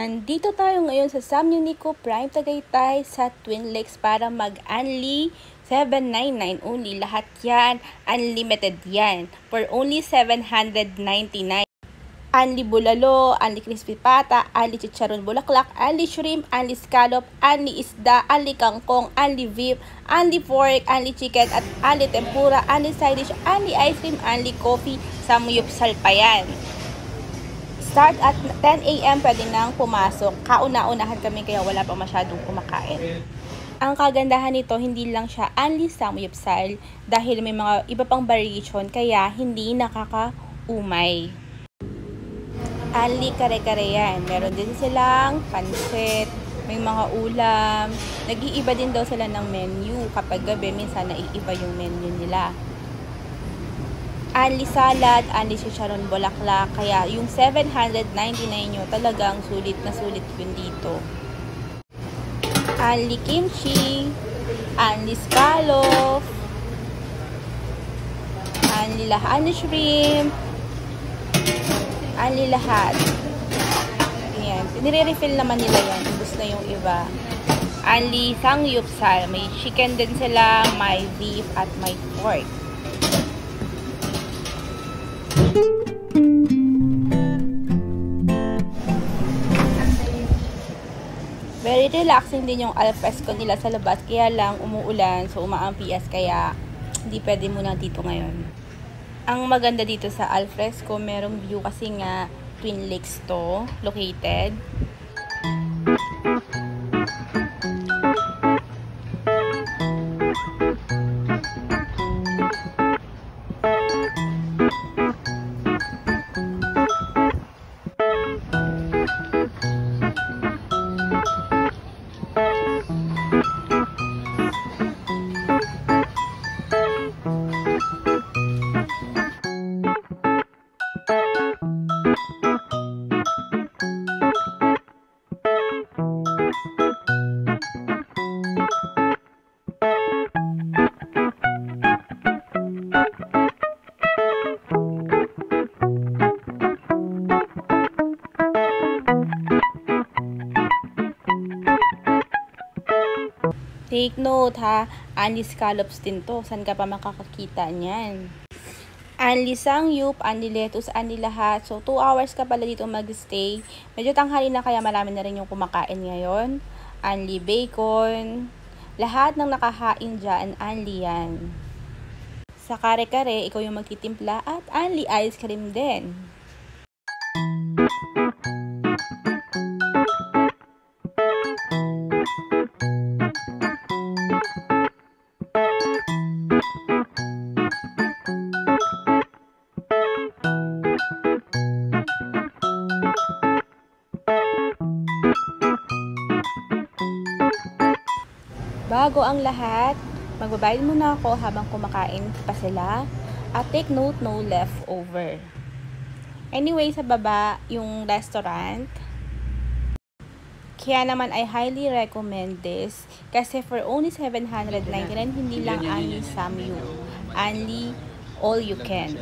Nandito tayo ngayon sa Samyunico Prime Tagaytay sa Twin Lakes para mag-only 799 only. Lahat yan, unlimited yan. For only 799. Only bulalo, only crispy pata, only chicharon bulaklak, only shrimp, only scallop, only isda, only kangkong, only beef, only pork, only chicken, at only tempura, only side dish, only ice cream, only coffee. Samyupsal pa yan. Start at 10 AM pwede nang pumasok. Kauna-unahan kami kaya wala pa masyadong kumakain. Ang kagandahan nito, hindi lang siya only samyupsal dahil may mga iba pang variation kaya hindi nakakaumay. Only kare-kare yan. Meron din silang pansit, may mga ulam. Nag-iiba din daw sila ng menu. Kapag gabi, minsan naiiba yung menu nila. Only salad, only chicharon bulaklak. Kaya yung 799 nyo talagang sulit na sulit yun dito. Only kimchi, only scallop, only shrimp, only lahat. Ayan. Nire-refill naman nila yan. Gusto na yung iba. Only samyupsal. May chicken din sila, may beef, at may pork. Very relaxing din yung alfresco nila sa labas. Kaya lang umuulan, so umaampias. Kaya hindi pwede muna dito ngayon. Ang maganda dito sa alfresco, merong view kasi nga Twin Lakes to located. Take note ha, only scallops din to. Saan ka pa makakakita niyan? Only sangyup, only lettuce, only lahat. So 2 hours ka pala dito mag-stay. Medyo tanghali na kaya marami na rin yung kumakain ngayon. Only bacon. Lahat ng nakahain dyan, only yan. Sa kare-kare, ikaw yung magtitimpla at only ice cream din. Bago ang lahat, magbabayad muna ako habang kumakain pa sila. At take note, no leftover. Anyway, sa baba, yung restaurant. Kaya naman, I highly recommend this. Kasi for only 799, hindi lang only samyu. Only all you can.